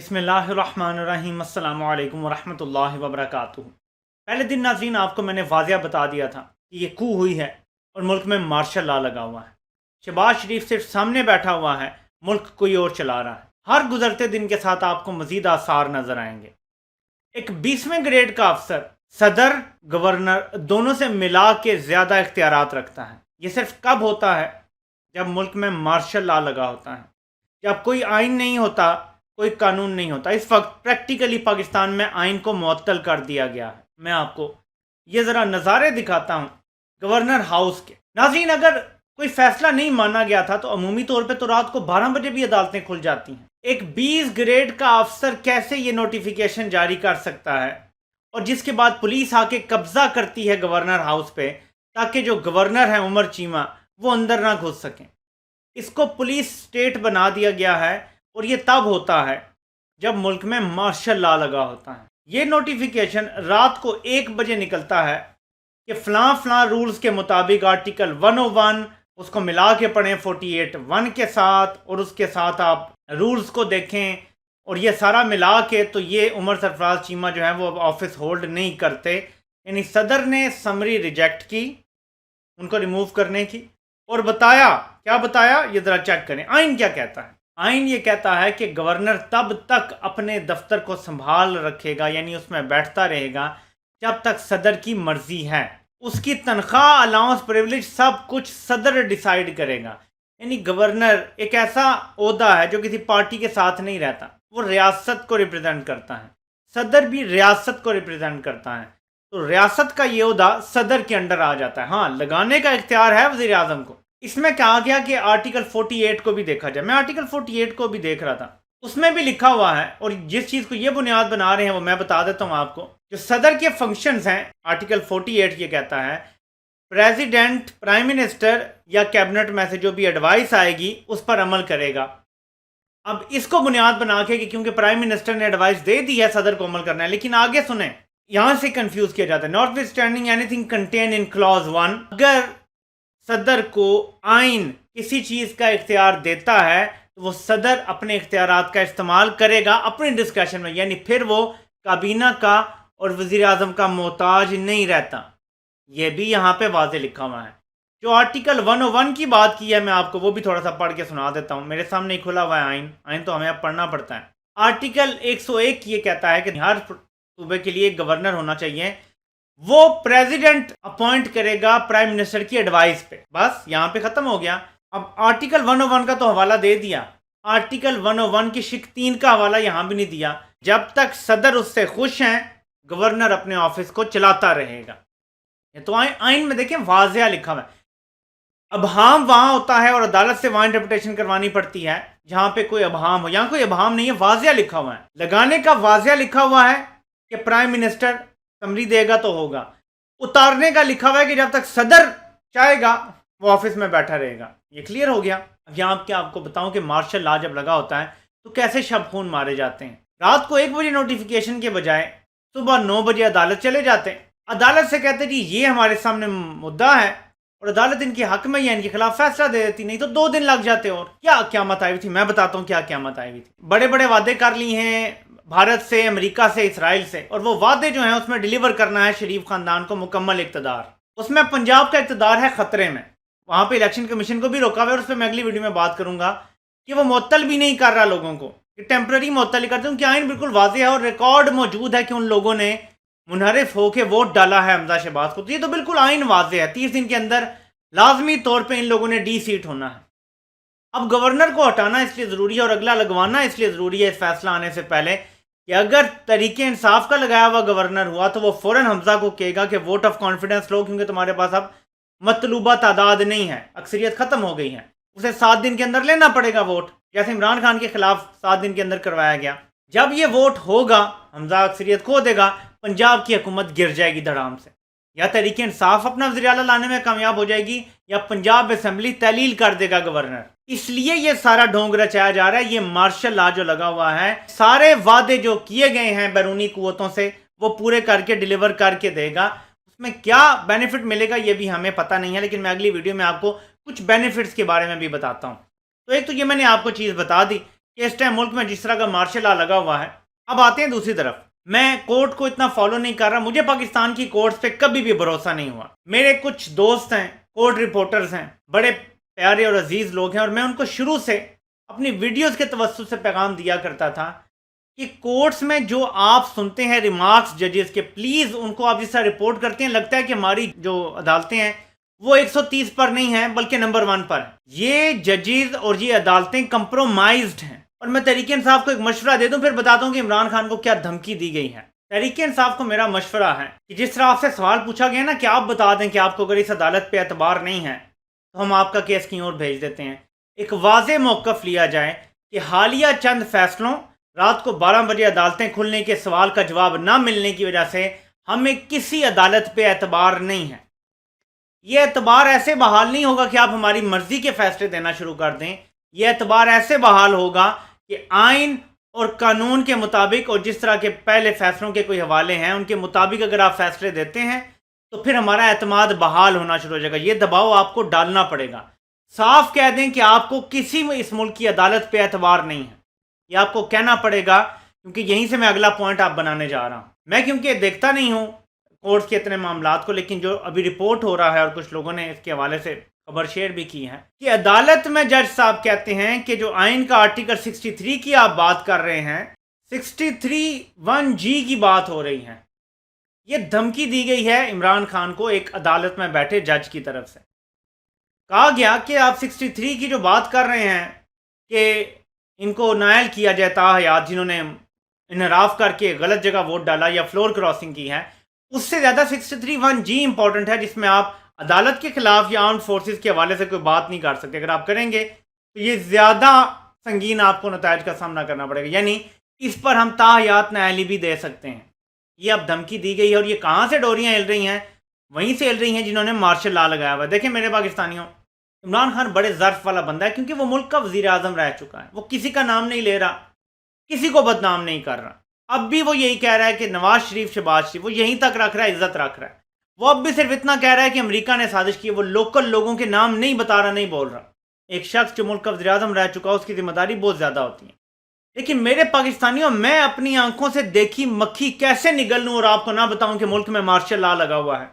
बिस्मिल्लाहिर्रहमानिर्रहीम अस्सलामु अलैकुम वरहमतुल्लाहि वबरकातुहू। पहले दिन नाज़रीन आपको मैंने वाज़िया बता दिया था कि ये कू हुई है और मुल्क में मार्शल लॉ लगा हुआ है। शहबाज शरीफ सिर्फ सामने बैठा हुआ है, मुल्क कोई और चला रहा है। हर गुजरते दिन के साथ आपको मज़ीद आसार नज़र आएंगे। एक 20वें ग्रेड का अफसर सदर गवर्नर दोनों से मिला के ज़्यादा इख्तियारात रखता है। ये सिर्फ कब होता है? जब मुल्क में मार्शल लॉ लगा होता है, जब कोई आइन नहीं होता, कोई कानून नहीं होता। इस वक्त प्रैक्टिकली पाकिस्तान में आइन को मुअत्तल कर दिया गया है। मैं आपको ये ज़रा नज़ारे दिखाता हूँ गवर्नर हाउस के। नाज़रीन, अगर कोई फैसला नहीं माना गया था तो अमूमी तौर पे तो रात को 12 बजे भी अदालतें खुल जाती हैं। एक 20 ग्रेड का अफसर कैसे ये नोटिफिकेशन जारी कर सकता है, और जिसके बाद पुलिस आके कब्जा करती है गवर्नर हाउस पे, ताकि जो गवर्नर है उमर चीमा वो अंदर ना घुस सकें। इसको पुलिस स्टेट बना दिया गया है, और ये तब होता है जब मुल्क में मार्शल लॉ लगा होता है। ये नोटिफिकेशन रात को 1 बजे निकलता है कि फ़लाँ फ़लाँ रूल्स के मुताबिक आर्टिकल 101 उसको मिला के पढ़ें 48(1) के साथ, और उसके साथ आप रूल्स को देखें, और ये सारा मिला के तो ये उमर सरफराज चीमा जो है वो ऑफिस होल्ड नहीं करते। यानी सदर ने समरी रिजेक्ट की उनको रिमूव करने की, और बताया, क्या बताया ये ज़रा चेक करें। आइन क्या कहता है? आइन ये कहता है कि गवर्नर तब तक अपने दफ्तर को संभाल रखेगा, यानी उसमें बैठता रहेगा, जब तक सदर की मर्जी है। उसकी तनख्वाह, अलाउंस, प्रिविलेज सब कुछ सदर डिसाइड करेगा। यानी गवर्नर एक ऐसा ओहदा है जो किसी पार्टी के साथ नहीं रहता, वो रियासत को रिप्रेजेंट करता है। सदर भी रियासत को रिप्रेजेंट करता है, तो रियासत का ये ओहदा सदर के अंडर आ जाता है। हाँ, लगाने का इख्तियार है वज़ीर आज़म को। इसमें कहा गया कि आर्टिकल 48 को भी देखा जाए। मैं आर्टिकल 48 को भी देख रहा था, उसमें भी लिखा हुआ है, और जिस चीज़ को ये बुनियाद बना रहे हैं वो मैं बता देता हूँ आपको। जो सदर के फंक्शंस हैं, आर्टिकल 48 ये कहता है प्रेसिडेंट, प्राइम मिनिस्टर या कैबिनेट में से जो भी एडवाइस आएगी उस पर अमल करेगा। अब इसको बुनियाद बना के कि क्योंकि प्राइम मिनिस्टर ने एडवाइस दे दी है, सदर को अमल करना है। लेकिन आगे सुने, यहां से कंफ्यूज किया जाता है। Not standing anything contain in clause 1, अगर सदर को आइन किसी चीज़ का इख्तियार देता है तो वो सदर अपने इख्तियारात का इस्तेमाल करेगा अपने डिस्कशन में, यानी फिर वो काबीना का और वज़ीर आज़म का मोहताज नहीं रहता। ये भी यहाँ पे वाज़े लिखा हुआ है। जो आर्टिकल 101 की बात की है, मैं आपको वो भी थोड़ा सा पढ़ के सुना देता हूँ। मेरे सामने ही खुला हुआ है आइन तो हमें अब पढ़ना पड़ता है। आर्टिकल 101 ये कहता है कि हर सूबे के लिए एक गवर्नर होना चाहिए, वो प्रेसिडेंट अपॉइंट करेगा प्राइम मिनिस्टर की एडवाइस पे। बस यहाँ पे खत्म हो गया। अब आर्टिकल 101 का तो हवाला दे दिया, आर्टिकल 101 की शिक 3 का हवाला यहाँ भी नहीं दिया। जब तक सदर उससे खुश हैं, गवर्नर अपने ऑफिस को चलाता रहेगा। ये तो आइन में देखें वाज़िया लिखा हुआ है। अबहाम वहां होता है और अदालत से वहां इंटरप्रिटेशन करवानी पड़ती है जहां पे कोई अबहाम हो। यहाँ कोई अबहाम नहीं है, वाज़िया लिखा हुआ है। लगाने का वाज़िया लिखा हुआ है कि प्राइम मिनिस्टर समरी देगा तो होगा। उतारने का लिखा हुआ है कि जब तक सदर चाहेगा वो ऑफिस में बैठा रहेगा। ये क्लियर हो गया। अब यहाँ क्या आपको बताऊं कि मार्शल लॉ जब लगा होता है तो कैसे शब खून मारे जाते हैं। रात को 1 बजे नोटिफिकेशन के बजाय सुबह 9 बजे अदालत चले जाते हैं। अदालत से कहते जी ये हमारे सामने मुद्दा है, और अदालत इनके हक में या इनके खिलाफ फैसला दे देती। नहीं तो 2 दिन लग जाते। और क्या क़यामत आई हुई थी, मैं बताता हूँ क्या क़यामत आई हुई थी। बड़े बड़े वादे कर लिए हैं भारत से, अमेरिका से, इसराइल से, और वो वादे जो हैं उसमें डिलीवर करना है शरीफ खानदान को मुकम्मल इक़्तिदार। उसमें पंजाब का इक़्तिदार है ख़तरे में। वहाँ पे इलेक्शन कमीशन को भी रोका हुआ है, और उस पर मैं अगली वीडियो में बात करूँगा कि वो मुअत्तल भी नहीं कर रहा लोगों को, कि टेम्प्रेरी मुअत्तल ही करते हैं। उनकी आइन बिल्कुल वाज़ेह है और रिकॉर्ड मौजूद है कि उन लोगों ने मुनहरिफ होकर वोट डाला है हमजा शहबाज को। तो ये तो बिल्कुल आइन वाज़ेह है। 30 दिन के अंदर लाजमी तौर पर इन लोगों ने डी सीट होना है। अब गवर्नर को हटाना इसलिए ज़रूरी है और अगला लगवाना इसलिए ज़रूरी है इस फैसला आने से पहले कि अगर तरीके इंसाफ का लगाया हुआ गवर्नर हुआ तो वो फ़ौरन हमजा को कहेगा कि वोट ऑफ कॉन्फिडेंस लो, क्योंकि तुम्हारे पास अब मतलूबा तादाद नहीं है, अक्सरियत ख़त्म हो गई है। उसे 7 दिन के अंदर लेना पड़ेगा वोट, जैसे इमरान खान के खिलाफ 7 दिन के अंदर करवाया गया। जब ये वोट होगा, हमजा अक्सरियत खो देगा, पंजाब की हुकूमत गिर जाएगी धड़ाम से। या तरीके इंसाफ अपना वज़ीर आला लाने में कामयाब हो जाएगी, या पंजाब असम्बली तहलील कर देगा गवर्नर। इसलिए ये सारा ढोंग रचाया जा रहा है। ये मार्शल लॉ जो लगा हुआ है, सारे वादे जो किए गए हैं बैरूनी कुव्वतों से वो पूरे करके डिलीवर करके देगा। उसमें क्या बेनिफिट मिलेगा ये भी हमें पता नहीं है, लेकिन मैं अगली वीडियो में आपको कुछ बेनिफिट्स के बारे में भी बताता हूँ। तो एक तो ये मैंने आपको चीज़ बता दी कि इस टाइम मुल्क में जिस तरह का मार्शल लॉ लगा हुआ है। अब आते हैं दूसरी तरफ, मैं कोर्ट को इतना फॉलो नहीं कर रहा, मुझे पाकिस्तान की कोर्ट्स पे कभी भी भरोसा नहीं हुआ। मेरे कुछ दोस्त हैं, कोर्ट रिपोर्टर्स हैं, बड़े प्यारे और अजीज लोग हैं, और मैं उनको शुरू से अपनी वीडियोस के तवज्जुह से पैगाम दिया करता था कि कोर्ट्स में जो आप सुनते हैं रिमार्क्स जजेस के, प्लीज़ उनको आप जिस तरह रिपोर्ट करते हैं, लगता है कि हमारी जो अदालतें हैं वो 130 पर नहीं है बल्कि नंबर 1 पर है। ये जजेस और ये अदालतें कंप्रोमाइज्ड हैं। और मैं तहरीक इंसाफ को एक मशवरा दे दूं, फिर बताता हूं कि इमरान खान को क्या धमकी दी गई है। तहरीक इंसाफ को मेरा मशवरा है कि जिस तरह आपसे सवाल पूछा गया ना कि आप बता दें कि आपको अगर इस अदालत पे एतबार नहीं है तो हम आपका केस कहीं और भेज देते हैं, एक वाज़ेह मौक़िफ़ लिया जाए कि हालिया चंद फैसलों, रात को 12 बजे अदालतें खुलने के सवाल का जवाब ना मिलने की वजह से हमें किसी अदालत पे एतबार नहीं है। ये एतबार ऐसे बहाल नहीं होगा कि आप हमारी मर्जी के फैसले देना शुरू कर दें। यह एतबार ऐसे बहाल होगा कि आइन और कानून के मुताबिक और जिस तरह के पहले फैसलों के कोई हवाले हैं उनके मुताबिक अगर आप फैसले देते हैं तो फिर हमारा एतमाद बहाल होना शुरू हो जाएगा। ये दबाव आपको डालना पड़ेगा। साफ कह दें कि आपको किसी में इस मुल्क की अदालत पे एतबार नहीं है, ये आपको कहना पड़ेगा, क्योंकि यहीं से मैं अगला पॉइंट आप बनाने जा रहा हूँ। मैं क्योंकि देखता नहीं हूँ कोर्ट के इतने मामलात को, लेकिन जो अभी रिपोर्ट हो रहा है और कुछ लोगों ने इसके हवाले से खबर शेयर भी की है कि अदालत में जज साहब कहते हैं कि जो आइन का आर्टिकल 63 की आप बात कर रहे हैं, 63(1)(g) की बात हो रही है। ये धमकी दी गई है इमरान खान को एक अदालत में बैठे जज की तरफ से। कहा गया कि आप 63 की जो बात कर रहे हैं कि इनको नायल किया जाए ताहयात, जिन्होंने इनहराफ करके गलत जगह वोट डाला या फ्लोर क्रॉसिंग की है, उससे ज़्यादा 63(1)(g) इंपॉर्टेंट है, जिसमें आप अदालत के खिलाफ या आर्म्ड फोर्सेस के हवाले से कोई बात नहीं कर सकते। अगर आप करेंगे तो ये ज़्यादा संगीन आपको नतायज का सामना करना पड़ेगा, यानी इस पर हम ताहयात नायली भी दे सकते हैं। ये अब धमकी दी गई है, और ये कहाँ से डोरियाँ हिल रही हैं? वहीं से हिल रही हैं जिन्होंने मार्शल लॉ लगाया हुआ है। देखें मेरे पाकिस्तानियों, इमरान खान बड़े ज़र्फ वाला बंदा है, क्योंकि वो मुल्क का वज़ीर आज़म रह चुका है। वो किसी का नाम नहीं ले रहा, किसी को बदनाम नहीं कर रहा। अब भी वो यही कह रहा है कि नवाज शरीफ, शहबाज शरीफ, वो यहीं तक रख रहा है, इज्जत रख रहा है। वो अब भी सिर्फ इतना कह रहा है कि अमेरिका ने साजिश की, वो लोकल लोगों के नाम नहीं बता रहा, नहीं बोल रहा। एक शख्स जो मुल्क का वज़ीर आज़म रह चुका है उसकी जिम्मेदारी बहुत ज़्यादा होती है। लेकिन मेरे पाकिस्तानियों, मैं अपनी आंखों से देखी मक्खी कैसे निगल लूं और आपको ना बताऊं कि मुल्क में मार्शल लॉ लगा हुआ है?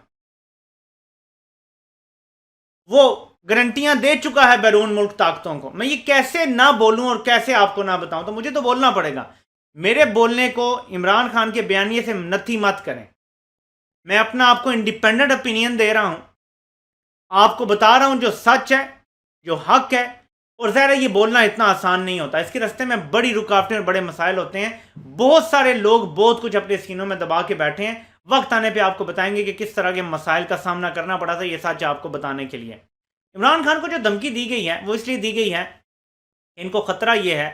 वो गारंटियां दे चुका है बैरून मुल्क ताकतों को। मैं ये कैसे ना बोलूं और कैसे आपको ना बताऊं? तो मुझे तो बोलना पड़ेगा। मेरे बोलने को इमरान खान के बयानिए से नथी मत करें। मैं अपना आपको इंडिपेंडेंट ओपिनियन दे रहा हूं, आपको बता रहा हूं जो सच है, जो हक है। और ज़ाहिर है ये बोलना इतना आसान नहीं होता, इसके रास्ते में बड़ी रुकावटें और बड़े मसाइल होते हैं। बहुत सारे लोग बहुत कुछ अपने सीनों में दबा के बैठे हैं। वक्त आने पे आपको बताएंगे कि किस तरह के मसाइल का सामना करना पड़ा था, ये सच आपको बताने के लिए। इमरान खान को जो धमकी दी गई है वो इसलिए दी गई है, इनको ख़तरा ये है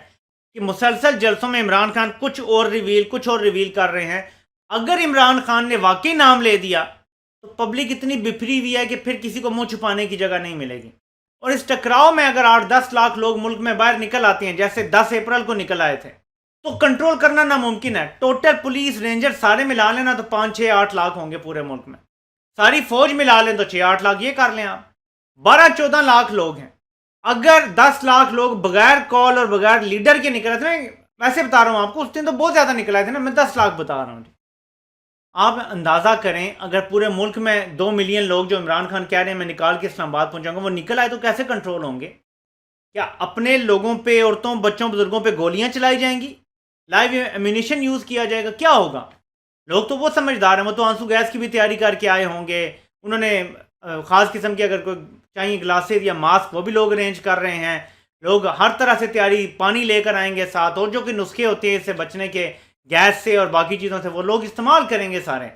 कि मुसलसल जलसों में इमरान खान कुछ और रिवील कर रहे हैं। अगर इमरान खान ने वाकई नाम ले दिया तो पब्लिक इतनी बिफरी हुई है कि फिर किसी को मुंह छुपाने की जगह नहीं मिलेगी। और इस टकराव में अगर 8-10 लाख लोग मुल्क में बाहर निकल आते हैं, जैसे 10 अप्रैल को निकल आए थे, तो कंट्रोल करना नामुमकिन है। टोटल पुलिस रेंजर सारे मिला लेना तो 5-6-8 लाख होंगे पूरे मुल्क में। सारी फौज मिला लें तो 6-8 लाख, ये कर लें आप, 12-14 लाख लोग हैं। अगर 10 लाख लोग बगैर कॉल और बगैर लीडर के निकले थे, वैसे बता रहा हूँ आपको, उस दिन तो बहुत ज़्यादा निकल आए थे ना, मैं 10 लाख बता रहा हूँ। आप अंदाज़ा करें, अगर पूरे मुल्क में 2 मिलियन लोग जो इमरान खान कह रहे हैं मैं निकाल के इस्लामाबाद पहुंचाऊंगा, वो निकल आए तो कैसे कंट्रोल होंगे? क्या अपने लोगों पे, औरतों, बच्चों, बुजुर्गों पे गोलियां चलाई जाएंगी? लाइव एम्यूनिशन यूज़ किया जाएगा? क्या होगा? लोग तो वो समझदार हैं, वो तो आंसू गैस की भी तैयारी करके आए होंगे। उन्होंने ख़ास किस्म की अगर कोई चाहिए ग्लासेज या मास्क, वो भी लोग अरेंज कर रहे हैं। लोग हर तरह से तैयारी, पानी लेकर आएंगे साथ, और जो कि नुस्खे होते हैं इससे बचने के, गैस से और बाकी चीज़ों से, वो लोग इस्तेमाल करेंगे सारे।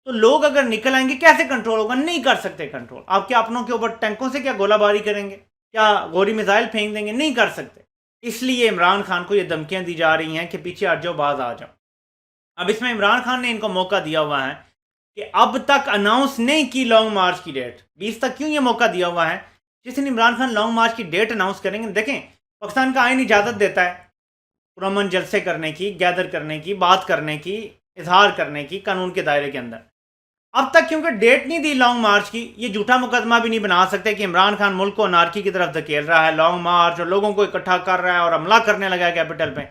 तो लोग अगर निकल आएंगे कैसे कंट्रोल होगा? नहीं कर सकते कंट्रोल। आप क्या अपनों के ऊपर टैंकों से क्या गोलाबारी करेंगे? क्या गोली मिसाइल फेंक देंगे? नहीं कर सकते। इसलिए इमरान खान को ये धमकियां दी जा रही हैं कि पीछे हट जाओ, बाज आ जाओ। अब इसमें इमरान खान ने इनको मौका दिया हुआ है कि अब तक अनाउंस नहीं की लॉन्ग मार्च की डेट। 20 तक क्यों ये मौका दिया हुआ है? जिस दिन इमरान खान लॉन्ग मार्च की डेट अनाउंस करेंगे, देखें पाकिस्तान का आइन इजाज़त देता है पुरअमन जलसे करने की, गैदर करने की, बात करने की, इजहार करने की, कानून के दायरे के अंदर। अब तक क्योंकि डेट नहीं दी लॉन्ग मार्च की, ये झूठा मुकदमा भी नहीं बना सकते कि इमरान खान मुल्क को अनारकी की तरफ धकेल रहा है, लॉन्ग मार्च और लोगों को इकट्ठा कर रहा है और हमला करने लगा है कैपिटल पे।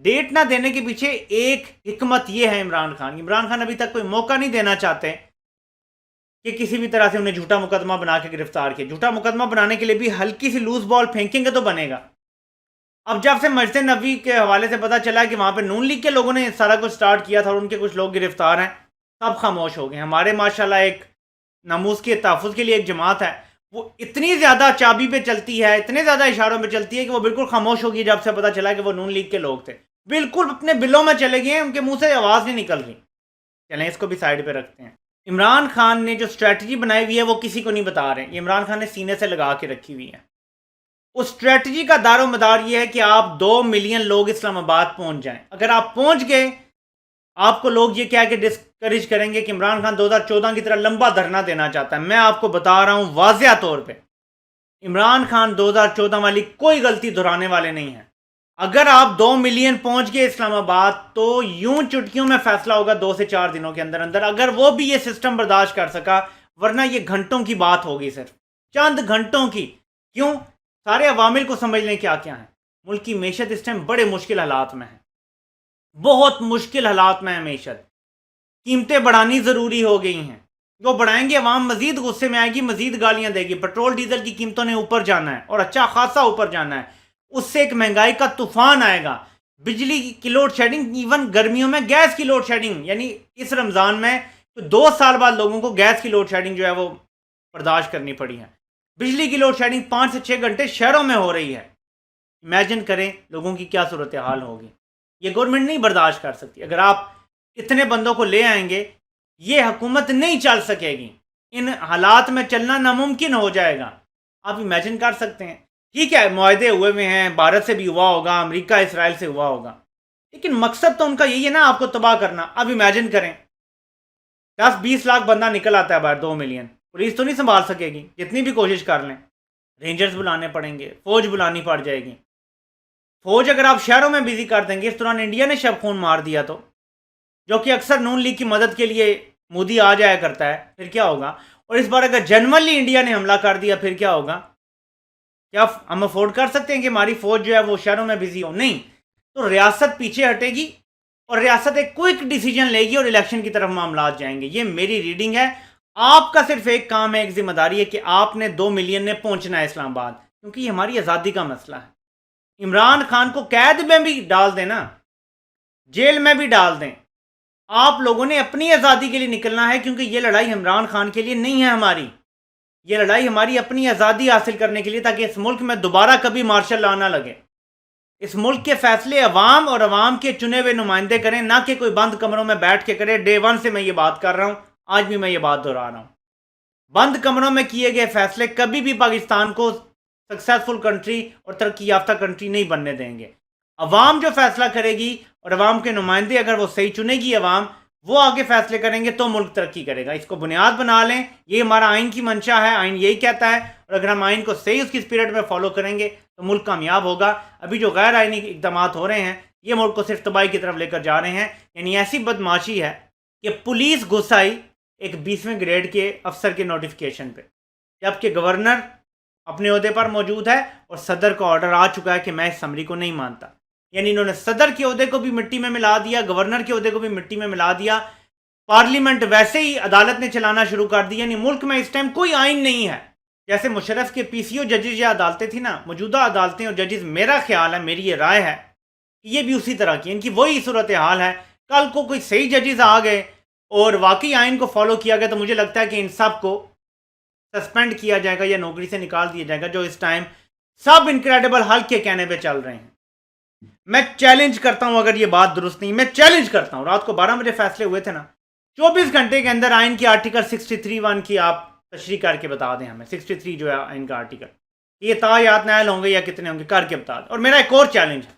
डेट ना देने के पीछे एक हिकमत ये है, इमरान खान अभी तक कोई मौका नहीं देना चाहते कि किसी भी तरह से उन्हें झूठा मुकदमा बना के गिरफ्तार किया। झूठा मुकदमा बनाने के लिए भी हल्की सी लूज बॉल फेंकेंगे तो बनेगा। अब जब से मस्जिद नबी के हवाले से पता चला कि वहां पे नून लीग के लोगों ने सारा कुछ स्टार्ट किया था और उनके कुछ लोग गिरफ्तार हैं, सब खामोश हो गए। हमारे माशाल्लाह एक नमूस के तहफ़्फ़ुज़ के लिए एक जमात है, वो इतनी ज़्यादा चाबी पे चलती है, इतने ज़्यादा इशारों पे चलती है कि वो बिल्कुल खामोश होगी जब से पता चला कि वो नून लीग के लोग थे। बिल्कुल अपने बिलों में चले गए हैं, उनके मुंह से आवाज़ नहीं निकल रही। चलें इसको भी साइड पे रखते हैं। इमरान खान ने जो स्ट्रैटेजी बनाई हुई है वो किसी को नहीं बता रहे। ये इमरान खान ने सीने से लगा के रखी हुई है। उस स्ट्रैटेजी का दारो मदार ये है कि आप 2 मिलियन लोग इस्लामाबाद पहुंच जाएं। अगर आप पहुंच गए, आपको लोग ये कह के डिस्करेज करेंगे कि इमरान खान 2014 की तरह लंबा धरना देना चाहता है। मैं आपको बता रहा हूं वाज़िया तौर पे, इमरान खान 2014 वाली कोई गलती दोहराने वाले नहीं है। अगर आप 2 मिलियन पहुंच गए इस्लामाबाद, तो यूं चुटकियों में फैसला होगा 2 से 4 दिनों के अंदर अंदर, अगर वो भी ये सिस्टम बर्दाश्त कर सका। वरना ये घंटों की बात होगी, सिर्फ चंद घंटों की। क्यों? सारे अवामिल को समझ लें क्या क्या है। मुल्क की मैशत इस टाइम बड़े मुश्किल हालात में है, बहुत मुश्किल हालात में है मैशत। कीमतें बढ़ानी ज़रूरी हो गई हैं। जो बढ़ाएंगे अवाम मजीद गुस्से में आएगी, मजीद गालियां देगी। पेट्रोल डीजल की कीमतों ने ऊपर जाना है और अच्छा खासा ऊपर जाना है। उससे एक महंगाई का तूफान आएगा। बिजली की लोड शेडिंग, इवन गर्मियों में गैस की लोड शेडिंग, यानी इस रमज़ान में तो 2 साल बाद लोगों को गैस की लोड शेडिंग जो है वो बर्दाश्त करनी पड़ी है। बिजली की लोड शेडिंग 5 से 6 घंटे शहरों में हो रही है। इमेजिन करें लोगों की क्या सूरत हाल होगी। ये गवर्नमेंट नहीं बर्दाश्त कर सकती। अगर आप इतने बंदों को ले आएंगे, ये हुकूमत नहीं चल सकेगी। इन हालात में चलना नामुमकिन हो जाएगा। आप इमेजिन कर सकते हैं। ठीक है, मुआहदे हुए हुए हैं, भारत से भी हुआ होगा, अमेरिका इसराइल से हुआ होगा, लेकिन मकसद तो उनका यही है ना, आपको तबाह करना। अब इमेजिन करें 10-20 लाख बंदा निकल आता है बाहर, 2 मिलियन, पुलिस तो नहीं संभाल सकेगी जितनी भी कोशिश कर लें। रेंजर्स बुलाने पड़ेंगे, फौज बुलानी पड़ जाएगी। फौज अगर आप शहरों में बिजी कर देंगे, इस दौरान इंडिया ने शब खून मार दिया तो, जो कि अक्सर नून लीग की मदद के लिए मोदी आ जाया करता है, फिर क्या होगा? और इस बार अगर जनरली इंडिया ने हमला कर दिया, फिर क्या होगा? क्या हम अफोर्ड कर सकते हैं कि हमारी फौज जो है वो शहरों में बिजी हो? नहीं। तो रियासत पीछे हटेगी और रियासत एक क्विक डिसीजन लेगी और इलेक्शन की तरफ मामला जाएंगे। ये मेरी रीडिंग है। आपका सिर्फ एक काम है, एक जिम्मेदारी है कि आपने 2 मिलियन ने पहुंचना है इस्लामाबाद, क्योंकि ये हमारी आज़ादी का मसला है। इमरान खान को कैद में भी डाल देना, जेल में भी डाल दें, आप लोगों ने अपनी आज़ादी के लिए निकलना है, क्योंकि ये लड़ाई इमरान खान के लिए नहीं है हमारी। ये लड़ाई हमारी अपनी आज़ादी हासिल करने के लिए, ताकि इस मुल्क में दोबारा कभी मार्शल लॉ ना लगे। इस मुल्क के फैसले अवाम और अवाम के चुने हुए नुमाइंदे करें, ना कि कोई बंद कमरों में बैठ के करे। डे 1 से मैं ये बात कर रहा हूं, आज भी मैं ये बात दोहरा रहा हूं। बंद कमरों में किए गए फैसले कभी भी पाकिस्तान को सक्सेसफुल कंट्री और तरक्की याफ्ता कंट्री नहीं बनने देंगे। अवाम जो फैसला करेगी और अवाम के नुमाइंदे अगर वो सही चुनेगी, अवाम वो आगे फैसले करेंगे, तो मुल्क तरक्की करेगा। इसको बुनियाद बना लें। ये हमारा आइन की मंशा है, आइन यही कहता है, और अगर हम आइन को सही उसकी स्पिरिट में फॉलो करेंगे तो मुल्क कामयाब होगा। अभी जो गैर आइनी इकदाम हो रहे हैं, ये मुल्क को सिर्फ तबाही की तरफ लेकर जा रहे हैं। यानी ऐसी बदमाशी है कि पुलिस घुस आई एक 20वें ग्रेड के अफसर के नोटिफिकेशन पे, जबकि गवर्नर अपने ओहदे पर मौजूद है और सदर का ऑर्डर आ चुका है कि मैं इस समरी को नहीं मानता। यानी इन्होंने सदर के ओहदे को भी मिट्टी में मिला दिया, गवर्नर के ओहदे को भी मिट्टी में मिला दिया। पार्लियामेंट वैसे ही अदालत ने चलाना शुरू कर दिया। यानी मुल्क में इस टाइम कोई आइन नहीं है। जैसे मुशर्रफ के पीसीओ जजेज या अदालतें थी ना, मौजूदा अदालतें और जजेस, मेरा ख्याल है, मेरी ये राय है कि ये भी उसी तरह की, इनकी वही सूरत हाल है। कल को कोई सही जजेस आ गए और वाकई आइन को फॉलो किया गया, तो मुझे लगता है कि इन सब को सस्पेंड किया जाएगा या नौकरी से निकाल दिया जाएगा, जो इस टाइम सब इनक्रेडिबल हल्क के कहने पे चल रहे हैं। मैं चैलेंज करता हूं, अगर ये बात दुरुस्त नहीं, मैं चैलेंज करता हूं। रात को 12 बजे फैसले हुए थे ना, 24 घंटे के अंदर आइन की आर्टिकल 63(1) की आप तशरीह करके बता दें हमें। 63 जो है आइन का आर्टिकल, ये तायात नायल होंगे या कितने होंगे, करके बता दें। और मेरा एक और चैलेंज है,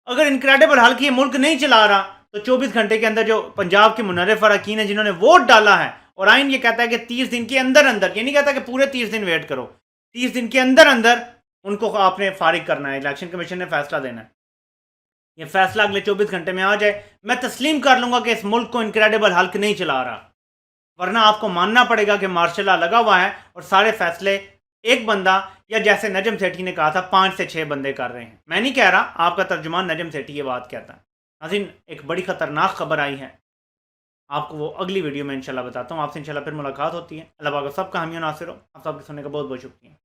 अगर इनक्रेडिबल हल्क ये मुल्क नहीं चला रहा, तो 24 घंटे के अंदर जो पंजाब के मुनर्रिफ अरकान है जिन्होंने वोट डाला है, और आइन ये कहता है कि 30 दिन के अंदर अंदर, ये नहीं कहता कि पूरे 30 दिन वेट करो, 30 दिन के अंदर अंदर उनको आपने फारिग करना है। इलेक्शन कमीशन ने फैसला देना है। ये फैसला अगले 24 घंटे में आ जाए, मैं तस्लीम कर लूंगा कि इस मुल्क को इनक्रेडिबल हल्क नहीं चला रहा। वरना आपको मानना पड़ेगा कि मार्शल लॉ लगा हुआ है और सारे फैसले एक बंदा, या जैसे नजम सेठी ने कहा था 5 से 6 बंदे कर रहे हैं। मैं नहीं कह रहा, आपका तर्जुमान नजम सेठी ये बात कहता है। नाज़रीन, एक बड़ी ख़तरनाक खबर आई है, आपको वो अगली वीडियो में इंशाल्लाह बताता हूँ। आपसे इंशाल्लाह फिर मुलाकात होती है। अल्लाह पाक आप सबका हामी और नासिर हो। आप सबके सुनने का बहुत बहुत शुक्रिया।